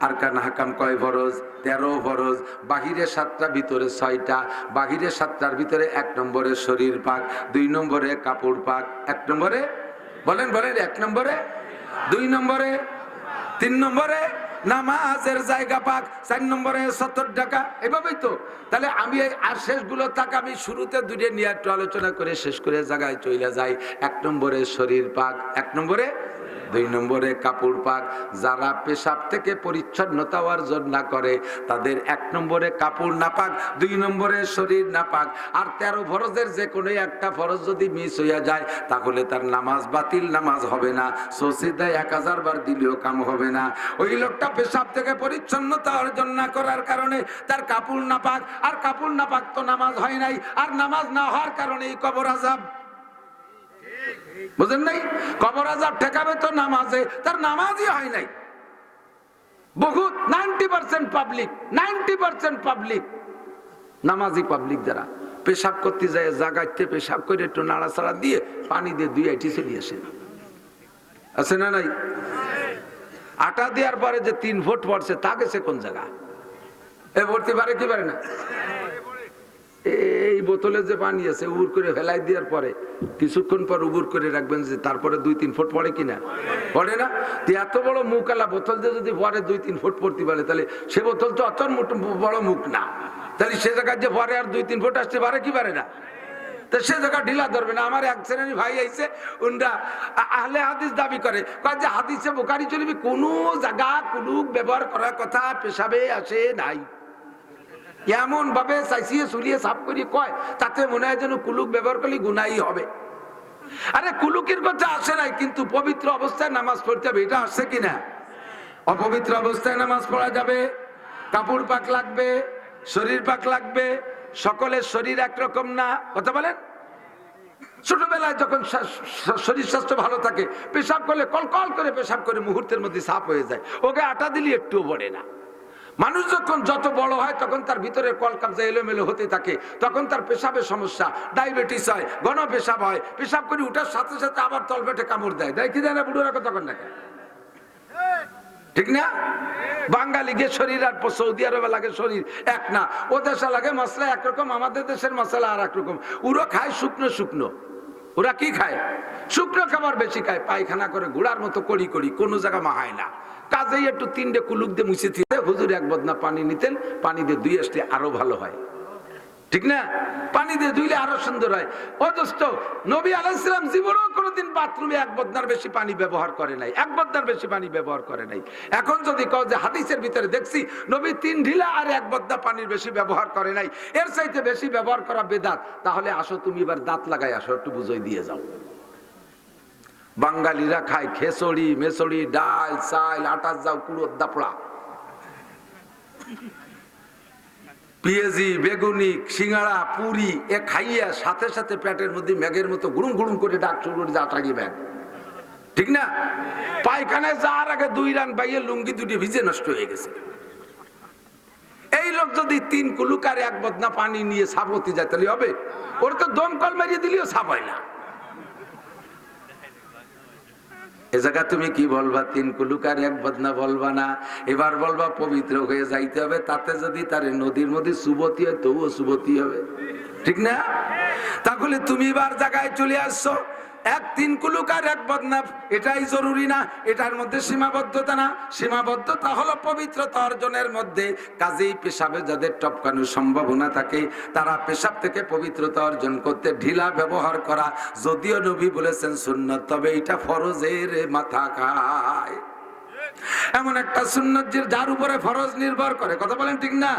আরকান হাকাম কয় ফরজ? 13 ফরজ। বাহিরে 7টা, ভিতরে 6টা। বাহিরে 7টার ভিতরে 1 নম্বরে শরীর পাক, 2 নম্বরে কাপড় পাক। 1 নম্বরে বলেন বলেন, 1 নম্বরে, 2 নম্বরে, 3 নম্বরে নামাজের জায়গা পাক, 4 নম্বরে 70 টাকা। এভাবেই তো। তাহলে আমি আর শেষগুলো থাক, আমি শুরুতে দুটো নিয়ে একটু আলোচনা করে শেষ করে জায়গায় চলে যাই। 1 নম্বরে শরীর পাক, 1 নম্বরে, 2 নম্বরে কাপড় পাক। যারা পেশাব থেকে পরিচ্ছন্নতা অর্জন না করে তাদের 1 নম্বরে কাপড় না পাক, 2 নম্বরে শরীর না পাক। আর 13 ফরজের যে কোনো একটা ফরজ যদি মিস হইয়া যায় তাহলে তার নামাজ বাতিল, নামাজ হবে না। সজিদায় 1000 বার দিলেও কাম হবে না। ওই লোকটা পেশাব থেকে পরিচ্ছন্নতা অর্জন না করার কারণে তার কাপড় না পাক, আর কাপড় না পাক তো নামাজ হয় নাই, আর নামাজ না হওয়ার কারণেই কবর আযাব। বুঝেন নাই? কবর আযাব ঠেকাবে তো নামাজে, তার নামাজই হয় নাই। বহুত 90% পাবলিক, 90% পাবলিক নামাজি পাবলিক যারা পেশাব করতে যায় জায়গাতে পেশাব করে একটু নাড়াচাড়া দিয়ে পানি দিয়ে 2 আইটি চলে আসে। আছে না নাই? আটা দেওয়ার পরে যে 3 ফুট পড়ছে তা গেছে কোন জায়গা? এ ভর্তি পারে কি পারে না? এই বোতলে যে পানি আছে উবুর করে ফেলাই দেওয়ার পরে কিছুক্ষণ পর উবুর করে রাখবেন, যে তারপরে 2-3 ফুট পড়ে কিনা? পড়ে না? এত বড় মুখ আলা বোতল দিয়ে যদি পরে 2-3 ফুট পড়তে পারে তাহলে সে বোতল তো অত বড় মুখ না। তাহলে সে জায়গায় যে পরে আর 2-3 ফুট আসতে পারে কি পারে না? তো সে জায়গা ঢিলা ধরবে না। আমার এক শ্রেণীর ভাই আইছে, উনরা আহলে হাদিস দাবি করে, কয় যে হাদিসে বুখারী শরীফে কোনো জায়গা কুলুক ব্যবহার করার কথা পেশাবে আসে নাই। এমন ভাবে চাইছিয়ে চুলিয়ে সাফ করি কয়, তাতে মনে হয় যেন কুলুক ব্যবহার করলে গুনাহই হবে। আরে কুলুকের কথা আসে নাই, কিন্তু পবিত্র অবস্থায় নামাজ পড়তে হবে, এটা আসছে কিনা? অপবিত্র অবস্থায় নামাজ পড়া যাবে, কাপড় পাক লাগবে, শরীর পাক লাগবে। সকলের শরীর একরকম না, কথা বলেন। ছোটবেলায় যখন শরীর স্বাস্থ্য ভালো থাকে, পেশাব করলে কলকল করে পেশাব করে মুহূর্তের মধ্যে সাফ হয়ে যায়, ওকে আটা দিলে একটুও পড়ে না। মানুষ যখন যত বড় হয় তখন তার ভিতরে কলকাবজা এলোমেলো হতে থাকে, তখন তার পেশাবের সমস্যা, ডায়াবেটিস হয়, ঘন পেশাব হয়, পেশাব করে উঠার সাথে সাথে আবার তলপেটে কামড় দেয়, দেয় কি দেয় না? বুড়োরা তখন দেখে, ঠিক না? বাঙালি গে শরীর আর সৌদি আরবে লাগে শরীর এক না। ও দেশে লাগে মশলা একরকম, আমাদের দেশের মশলা আর একরকম। ওরা খায় শুকনো শুকনো। ওরা কি খায়? শুকনো খাবার বেশি খায়, পায়খানা করে ঘোড়ার মতো করি করি, কোনো জায়গা মাহায় না। কাজেই একটু 3টে কুলুক দিয়ে মুছে দিতে হুজুর 1 বদনা পানি নিতেন, পানি দিয়ে ধুয়ে আসলে আরো ভালো হয়, ঠিক না? পানি দিয়ে ধুইলে আরো সুন্দর হয়। ও দোস্ত, নবী আলাইহিস সালাম জীবনেও কোনোদিন বাথরুমে 1 বদনার বেশি পানি ব্যবহার করে নাই, 1 বদনার বেশি পানি ব্যবহার করে নাই। এখন যদি কও যে হাদিসের ভিতরে দেখছি নবী 3 ঢিলা আর 1 বদনা পানির বেশি ব্যবহার করে নাই, এর চাইতে বেশি ব্যবহার করা বেদাত, তাহলে আসো তুমি এবার দাঁত লাগাই আসো, একটু বুঝাই দিয়ে যাও। বাঙালিরা খায় খেসড়ি মেসড়ি, ডাল চাল, আটার যাও, কুড়োর দাপড়া, পেঁয়াজি, বেগুনি, সিঙ্গাড়া, পুরি, এ খাইয়া সাথে সাথে পেটের মধ্যে মেঘের মতো গুড়ুম গুড়ুম করে ডাক শুরু করে যা টাকি ব্যাগ, ঠিক না? পায়খানায় যাওয়ার আগে 2 রান বাইয়ে লুঙ্গি 2টি ভিজে নষ্ট হয়ে গেছে। এই লোক যদি 3 কুলুক আর 1 বদনা পানি নিয়ে সাফ হতে যায় তাহলে হবে? ওর তো দমকল মারিয়ে দিলেও সাফ হয় না। এ জায়গা তুমি কি বলবা? 3 কুলুক আর 1 বদনা বলবা না, এবার বলবা পবিত্র হয়ে যাইতে হবে। তাতে যদি তার নদীর মধ্যে সুবতি হয় তবুও সুবতি হবে, ঠিক না? তাহলে তুমি এবার জায়গায় চলে আসছো, 3 কুলুক আর 1 বদনা, এটাই জরুরি না? এটার মধ্যে সীমাবদ্ধতা না? সীমাবদ্ধতা হলো পবিত্রতা অর্জনের মধ্যে। কাজেই পেশাবে যাদের টপকানোর সম্ভাবনা থাকে তারা পেশাব থেকে পবিত্রতা অর্জন করতে ঢিলা ব্যবহার করা, যদিও নবী বলেছেন সুন্নাত, তবে এটা ফরজের মাথা খায়। এমন একটা সুন্নাত যার উপরে ফরজ নির্ভর করে, কথা বলেন, ঠিক না?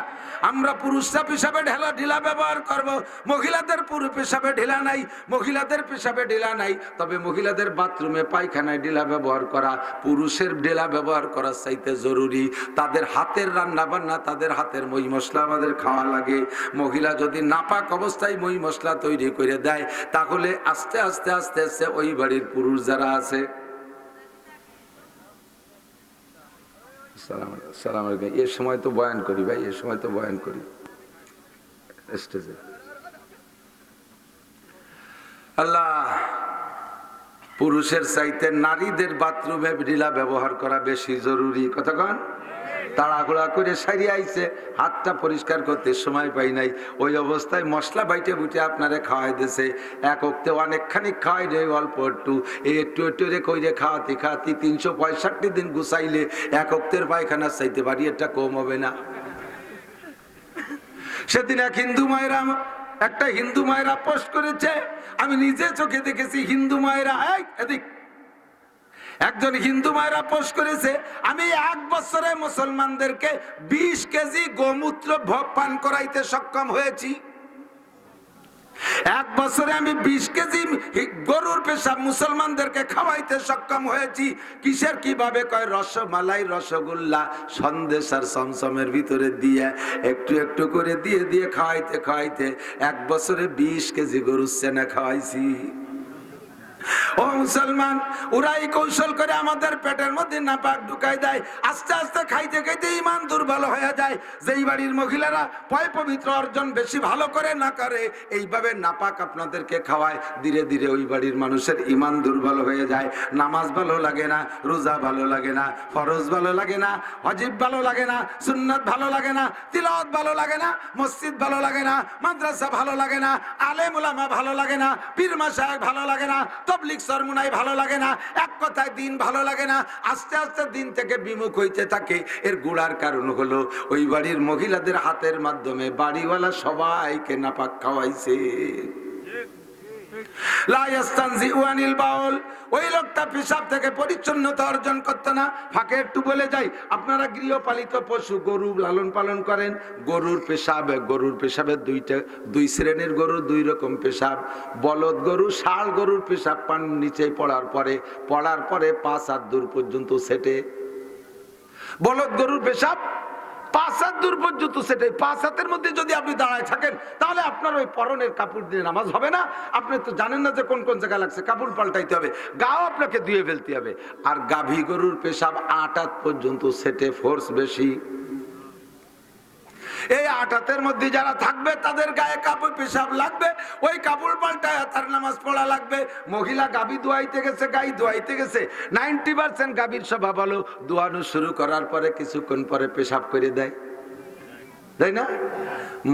আমরা পুরুষরা পেশাবে ঢিলা ব্যবহার করব, মহিলাদের পুরো পেশাবে ঢিলা নাই, মহিলাদের পেশাবে ঢিলা নাই। তবে মহিলাদের বাথরুমে পায়খানায় ঢিলা ব্যবহার করা পুরুষের ঢিলা ব্যবহার করার চাইতে জরুরি। তাদের হাতের রান্না বান্না, তাদের হাতের মই মশলা আমাদের খাওয়া লাগে। মহিলা যদি নাপাক অবস্থায় মই মশলা তৈরি করে দেয় তাহলে আস্তে আস্তে আস্তে আস্তে ওই বাড়ির পুরুষ যারা আছে, সালাম আলাইকুম, এর সময় তো বয়ান করি ভাই, এর সময় তো বয়ান করি স্টেজে। আল্লাহ, পুরুষের চাইতে নারীদের বাথরুমে ঢিলা ব্যবহার করা বেশি জরুরি, কথা কন। তাড়াহুড়া করে সারিয়ে আইছে, হাতটা পরিষ্কার করতে সময় পাই নাই, ওই অবস্থায় মশলা বাইটে বুটে আপনারে খাওয়াই দিছে। এক ওক্তে অনেকখানি খাওয়াই রে, অল্প একটু এই একটু একটু রে কইরে খাওয়াতে খাওয়াতে 365 দিন গুছাইলে এক ওক্তের পায়খানা চাইতে পারি, এটা কম হবে না? সেদিন এক হিন্দু মায়েরা, একটা হিন্দু মায়েরা পোস্ট করেছে, আমি নিজে চোখে দেখেছি। হিন্দু মায়েরা, এদিক একজন হিন্দু মায়েরা পোস্ট করেছে, আমি 1 বছরে মুসলমানদেরকে 20 কেজি গোমূত্র পান করাইতে সক্ষম হয়েছি। 1 বছরে আমি 20 কেজি গরুর পেশাব মুসলমানদেরকে খাওয়াইতে সক্ষম হয়েছি। কিসের কিভাবে? কয় রসমালাই, রসগোল্লা, সন্দেশ আর চমচমের ভিতরে দিয়ে একটু একটু করে দিয়ে দিয়ে খাওয়াইতে খাওয়াইতে 1 বছরে 20 কেজি গরুর সেনা খাওয়াইছি। ও মুসলমান, ওরাই কৌশল করে আমাদের পেটের মধ্যে নাপাক ঢুকাই দেয়। আস্তে আস্তে খাইতে খাইতে ইমান দুর্বল হয়ে যায়। যেই বাড়ির মহিলারা পয় পবিত্র অর্জন বেশি ভালো করে না করে, এইভাবে নাপাক আপনাদেরকে খাওয়ায়, ধীরে ধীরে ওই বাড়ির মানুষের ইমান দুর্বল হয়ে যায়। নামাজ ভালো লাগে না, রোজা ভালো লাগে না, ফরজ ভালো লাগে না, ওয়াজিব ভালো লাগে না, সুন্নাত ভালো লাগে না, তিলাওয়াত ভালো লাগে না, মসজিদ ভালো লাগে না, মাদ্রাসা ভালো লাগে না, আলেম উলামা ভালো লাগে না, পীর মাশায়েখ ভালো লাগে না, তবলিগ সরমুনাই ভালো লাগে না, এক কথায় দিন ভালো লাগে না। আস্তে আস্তে দিন থেকে বিমুখ হইতে থাকে। এর গুড়ার কারণ হলো ওই বাড়ির মহিলাদের হাতের মাধ্যমে বাড়িওয়ালা সবাইকে নাপাক খাওয়াইছে। ওই লোকটা পেশাব থেকে পরিচ্ছন্নতা অর্জন করতো না। ফাঁকে একটু বলে যাই, আপনারা গৃহপালিত পশু গরু লালন পালন করেন, গরুর পেশাবের দুই শ্রেণীর গরু, 2 রকম পেশাব। বলদ গরু, ষাঁড় গরুর পেশাব পান নিচে পড়ার পরে 5 হাত দূর পর্যন্ত সেটে। বলদ গরুর পেশাব 5 হাত দূর পর্যন্ত সেটাই। 5 হাতের মধ্যে যদি আপনি দাঁড়ায় থাকেন, তাহলে আপনার ওই পরনের কাপড় দিয়ে নামাজ হবে না। আপনি তো জানেন না যে কোন কোন জায়গায় লাগছে, কাপড় পাল্টাইতে হবে, গাও আপনাকে ধুয়ে ফেলতে হবে। আর গাভী গরুর পেশাব 8 হাত পর্যন্ত সেটে, ফোর্স বেশি। এই 8 হাতের মধ্যে যারা থাকবে তাদের গায়ে কাপড় পেশাব লাগবে, ওই কাপড় পাল্টায় তার নামাজ পড়া লাগবে। মহিলা গাভী দোয়াইতে গেছে, গাই দোয়াইতে গেছে, 90% গাভীর স্বভাব হলো দোয়ানো শুরু করার পরে কিছুক্ষণ পরে পেশাব করে দেয়, তাই না?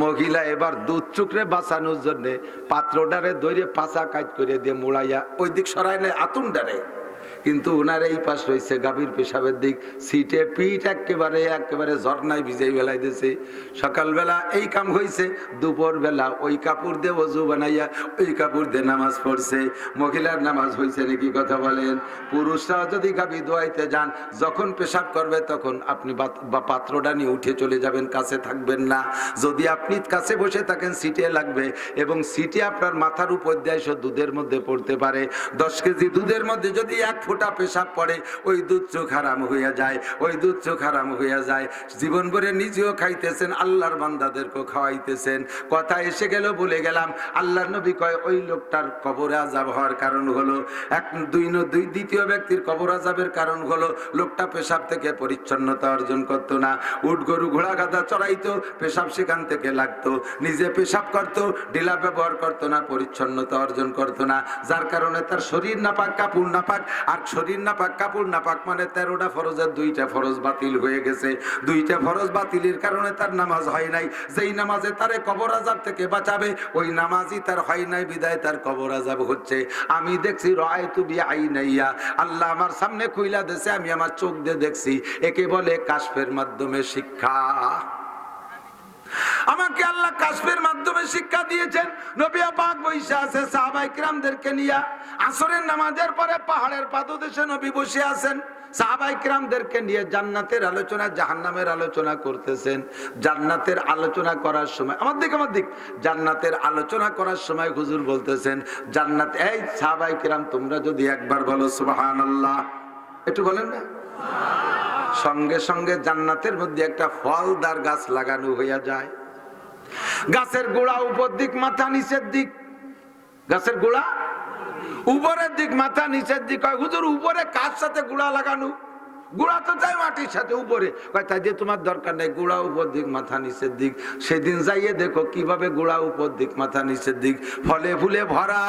মহিলা এবার দুধ চুকরে বাঁচানোর জন্য পাত্রটারে ধরে পাছা কাজ করে দিয়ে মুড়াইয়া ওই দিক সরাই নেয় আতুনটারে, কিন্তু ওনার এই পাশ রয়েছে গাভীর পেশাবের দিক, সিটে পিঠ একেবারে ঝর্ণায় ভিজাই বেলাই দিয়েছে। সকালবেলা এই কাম হয়েছে, দুপুর বেলা ওই কাপড় দিয়ে ওযু বানাইয়া ওই কাপড় দিয়ে নামাজ পড়ছে। মহিলার নামাজ হয়েছে নাকি কথা বলেন? পুরুষরা যদি গাভী দোয়াইতে যান, যখন পেশাব করবে তখন আপনি পাত্রটা নিয়ে উঠে চলে যাবেন, কাছে থাকবেন না। যদি আপনি কাছে বসে থাকেন, সিটে লাগবে, এবং সিটে আপনার মাথার উপর দিয়ে দুধের মধ্যে পড়তে পারে। 10 কেজি দুধের মধ্যে যদি 1 ফোঁটা পেশাব পড়ে, ওই দুধ চোখ হারাম হইয়া যায়, ওই দুধ চোখ হারাম হইয়া যায়। জীবন ভরে নিজেও খাইতেছেন, আল্লাহর বান্দাদেরকেও খাওয়াইতেছেন। কথা এসে গেল, বলে গেলাম, আল্লাহর নবী কয় ওই লোকটার কবরে আযাব হওয়ার কারণ হলো দ্বিতীয় ব্যক্তির কবর আযাবের কারণ হলো লোকটা পেশাব থেকে পরিচ্ছন্নতা অর্জন করতো না। উট গরু ঘোড়া গাধা চড়াইতো, পেশাব সেখান থেকে লাগতো, নিজে পেশাব করতো, ডিলা ব্যবহার করতো না, পরিচ্ছন্নতা অর্জন করতো না, যার কারণে তার শরীর নাপাক, কাপড় নাপাক। আর শরীর নাপাক, কাপড় নাপাক মানে 13টা ফরজের 2টা ফরজ বাতিল হয়ে গেছে। 2টা ফরজ বাতিলের কারণে তার নামাজ হয় নাই। যেই নামাজে তারে কবর আযাব থেকে বাঁচাবে, ওই নামাজই তার হয় নাই, বিদায় তার কবর আযাব হচ্ছে। আমি দেখছি, রাআইতু বিআইনাইয়া, আল্লাহ আমার সামনে খুইলা দিয়েছে, আমি আমার চোখ দিয়ে দেখছি। একে বলে কাশফের মাধ্যমে শিক্ষা। আমাকে আল্লাহ কাশফের মাধ্যমে শিক্ষা দিয়েছেন। নবী পাক বসে আছে সাহাবায়ে কিরামদেরকে নিয়ে, আসরের নামাজের পরে পাহাড়ের পাদদেশে নবী বসে আছেন, সাহাবায়ে কিরামদেরকে নিয়ে জান্নাতের আলোচনা, জাহান্নামের আলোচনা করতেছেন। জান্নাতের আলোচনা করার সময় আমার দিক জান্নাতের আলোচনা করার সময় হুজুর বলতেছেন, জান্নাত, এই সাহাবায়ে কিরাম তোমরা যদি একবার বলো সুবহানাল্লাহ, একটু বলেন না, সঙ্গে সঙ্গে জান্নাতের মধ্যে একটা ফলদার গাছ লাগানো হইয়া যায়। গাছের গোড়া উপর দিক, মাথা নিচের দিক। গাছের গোড়া উপরের দিক, মাথা নিচের দিক। হুজুর উপরে কার সাথে গোড়া লাগানো? গোড়া তো চাই মাটির সাথে উপরে, তাই দিয়ে তোমার দরকার নেই, গোড়া উপর দিক মাথা নিচের দিক। সেদিন যাইয়ে দেখো কিভাবে গোড়া উপর দিক মাথা নিচের দিক, ফলে ফুলে ভরা,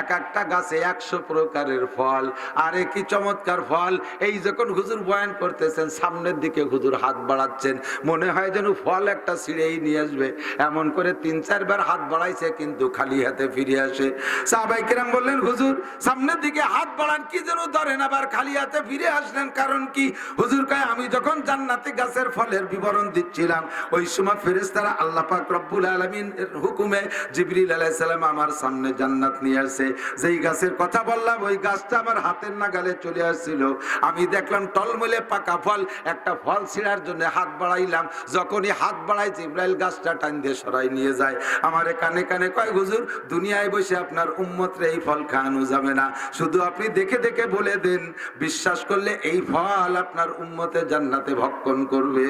এক একটা গাছে 100 প্রকারের ফল। আরে কি চমৎকার ফল! এই যখন হুজুর বয়ান করতেছেন, সামনের দিকে হুজুর হাত বাড়াচ্ছেন, মনে হয় যেন ফল একটা ছিঁড়েই নিয়ে আসবে। এমন করে 3-4 বার হাত বাড়াইছে, কিন্তু খালি হাতে ফিরে আসে। সাহাবায়ে কেরাম বললেন, হুজুর সামনের দিকে হাত বাড়ান, কি যেন ধরেন, আবার খালি হাতে ফিরে আসলেন, কারণ কি? হুজুর কয়, আমি যখন জান্নাতি গাছের ফলের বিবরণ দিচ্ছিলাম, ওই সময় ফেরেশতারা আল্লাহ পাক রব্বুল আলামিন এর হুকুমে জিবরিল আলাইহিস সালাম আমার সামনে জান্নাত নিয়ে আসে। যেই গাছের কথা বললাম, ওই গাছটা আমার হাতের নাগালে চলে আসছিল। আমি দেখলাম টলমলে পাকা ফল, একটা ফল ছিঁড়ার জন্য হাত বাড়াইলাম, যখনই হাত বাড়াই জিবরাইল গাছটা টান দিয়ে সরাই নিয়ে যায়। আমারে কানে কানে কয়, হুজুর দুনিয়ায় বসে আপনার উম্মতরে এই ফল খাওয়ানো যাবে না, শুধু আপনি দেখে দেখে বলে দেন, বিশ্বাস করলে এই ফল আপনার উম্মতে জান্নাতে ভক্ষণ করবে।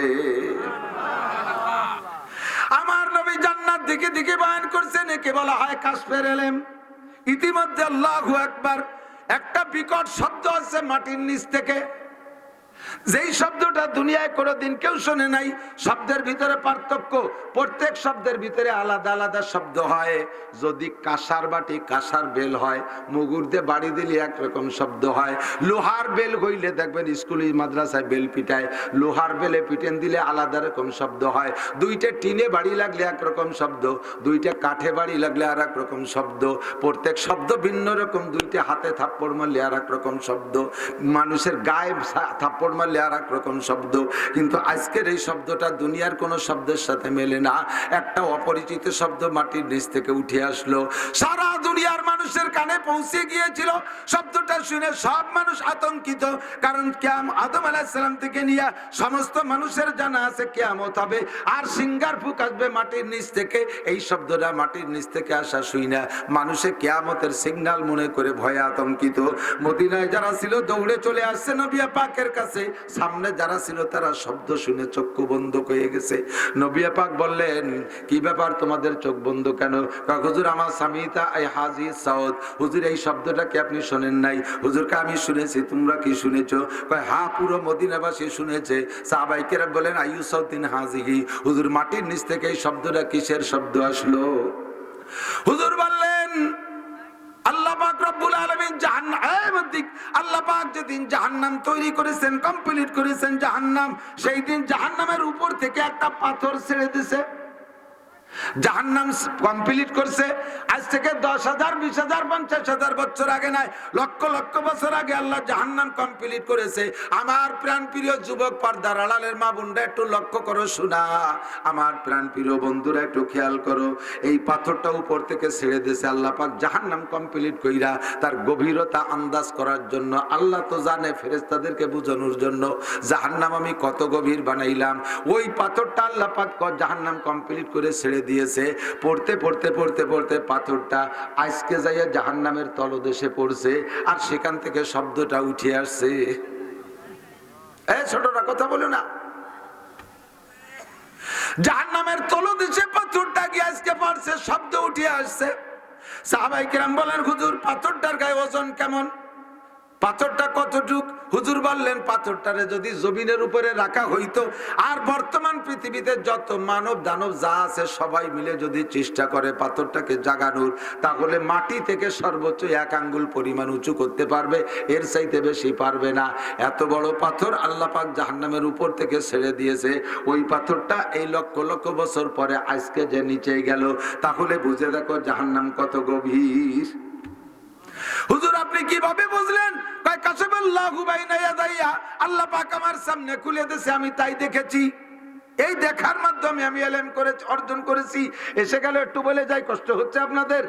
আমার নবী জান্নাত দিকে দিকে বয়ান করছেন, একে বলা হয় কাশফের ইলম। ইতিমধ্যে আল্লাহু আকবার একটা বিকট শব্দ আছে মাটির নিচ থেকে, যেই শব্দটা দুনিয়ায় কোনোদিন কেউ শোনে নাই। শব্দের ভিতরে পার্থক্য, প্রত্যেক শব্দের ভিতরে আলাদা আলাদা শব্দ হয়। যদি কাঁসার বাটি কাঁসার বেল হয়, মুগুর দিয়ে বাড়ি দিলে একরকম শব্দ হয়। লোহার বেল হইলে দেখবেন স্কুল মাদ্রাসায় বেল পিটায়, লোহার বেলে পিটেন দিলে আলাদা রকম শব্দ হয়। দুইটা টিনে বাড়ি লাগলে একরকম শব্দ, দুইটা কাঠে বাড়ি লাগলে আর এক রকম শব্দ। প্রত্যেক শব্দ ভিন্ন রকম। দুইটা হাতে থাপ্পড় মারলে আর এক রকম শব্দ, মানুষের গায়ে থাপ্পড় মারলে আর এক রকম শব্দ। কিন্তু আজকের এই শব্দটা দুনিয়ার কোন শব্দের সাথে মেলে না। একটা অপরিচিত শব্দ মাটির নিচ থেকে উঠে আসলো, সারা দুনিয়ার মানুষের কানে পৌঁছে গিয়েছিল। শব্দটা শুনে সব মানুষ আতঙ্কিত, কারণ আদম আলাইহিস সালাম থেকে নিয়ে সমস্ত মানুষের জানা আছে কিয়ামত হবে, আর সিঙ্গার ফুক আসবে মাটির নিচ থেকে। এই শব্দটা মাটির নিচ থেকে আসা শুই না, মানুষে কিয়ামতের সিগন্যাল মনে করে ভয়ে আতঙ্কিত। মদিনায় যারা ছিল দৌড়ে চলে আসছে নবী পাকের কাছে। সামনে যারা ছিল তারা শব্দ শুনে চক্ষু বন্ধ হয়ে গেছে। নবী পাক বললেন, কি ব্যাপার, তোমাদের চোখ বন্ধ কেন? হুজুর আমার সামিতা আই হাজি সাউদ, হুজুর এই শব্দটা কি আপনি শোনেন নাই? হুজুরকে আমি শুনেছি, তোমরা কি শুনেছো? কয় হ্যাঁ, পুরো মদিনাবাসী শুনেছে। সাহাবায়ে কেরাম বলেন, আইয়ু সাউতিন হাজিহি, হুজুর মাটির নিচ থেকে এই শব্দটা কিসের শব্দ আসলো? হুজুর বললেন, আল্লাহ পাক রব্বুল আলামিন আল্লাহ পাক যেদিন জাহান্নাম তৈরি করেছেন, কমপ্লিট করেছেন জাহান্নাম, সেই দিন জাহান্নামের উপর থেকে একটা পাথর ছেড়ে দিয়েছে। জাহান্নাম কমপ্লিট করছে আজ থেকে 10,000, 20,000, 50,000 বছর আগে নয়, লক্ষ লক্ষ বছর আগে আল্লাহ জাহান্নাম কমপ্লিট করেছে। আমার প্রাণ প্রিয় যুবক পর্দার আড়ালের মা বোনরা একটু লক্ষ্য করো, শোনা আমার প্রাণ প্রিয় বন্ধুরা একটু খেয়াল করো। এই পাথরটা উপর থেকে ছেড়ে দিয়েছে আল্লাহ পাক জাহান্নাম কমপ্লিট কইরা, তার গভীরতা আন্দাজ করার জন্য। আল্লাহ তো জানে, ফেরেশতাদেরকে বোঝানোর জন্য জাহান্নাম আমি কত গভীর বানাইলাম। ওই পাথরটা আল্লাহ পাক জাহান্নাম কমপ্লিট করে ছেড়ে দিয়েছে। পড়তে পড়তে পড়তে পড়তে পাথরটা আজকে যাইয়া জাহান্নামের তলদেশে পড়ছে, আর সেখান থেকে শব্দটা উঠে আসছে। ছোটরা কথা বলো না, জাহান্নামের তলদেশে পাথরটা গিয়ে আজকে পড়ছে, শব্দ উঠে আসছে। সাহাবায়ে কেরাম বলেন, হুজুর পাথরটার গায়ে ওজন কেমন? পাথরটা কতটুক? হুজুর বললেন, পাথরটারে যদি জমিনের উপরে রাখা হইতো, আর বর্তমান পৃথিবীতে যত মানব দানব যা আছে সবাই মিলে যদি চেষ্টা করে পাথরটাকে জাগানোর, তাহলে মাটি থেকে সর্বোচ্চ 1 আঙ্গুল পরিমাণ উঁচু করতে পারবে, এর চাইতে বেশি পারবে না। এত বড় পাথর আল্লাহ পাক জাহান্নামের উপর থেকে ছেড়ে দিয়েছে। ওই পাথরটা এই লক্ষ লক্ষ বছর পরে আজকে যে নিচে গেল, তাহলে বুঝে দেখো জাহান্নাম কত গভীর। হুজুর আপনি কিভাবে বুঝলেন? আল্লাহ পাক আমার সামনে খুলে দিয়েছে, আমি তাই দেখেছি। এই দেখার মাধ্যমে আমি ইলম অর্জন করেছি। এসে গেল একটু বলে যাই, কষ্ট হচ্ছে আপনাদের?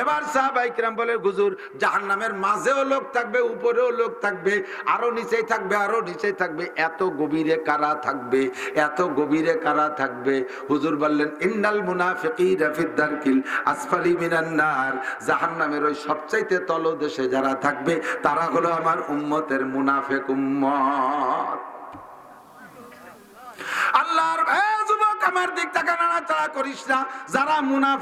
এবার সাহাবায়ে কেরাম বলে, হুজুর জাহান্নামের মাঝেও লোক থাকবে, উপরেও লোক থাকবে, আরো নিচেই থাকবে, আরো নিচেই থাকবে। এত গভীরে কারা থাকবে? এত গভীরে কারা থাকবে? হুজুর বললেন, ইন্নাল মুনাফিকিনা ফিদ দারকিল আসফালি মিনান নার, জাহান্নামের ওই সবচাইতে তলদেশে যারা থাকবে তারা হলো আমার উম্মতের মুনাফিক উম্মত। আল্লাহর যুবক আমার দিক থেকে নাড়াচাড়া করিস না, যারা মুনাফিক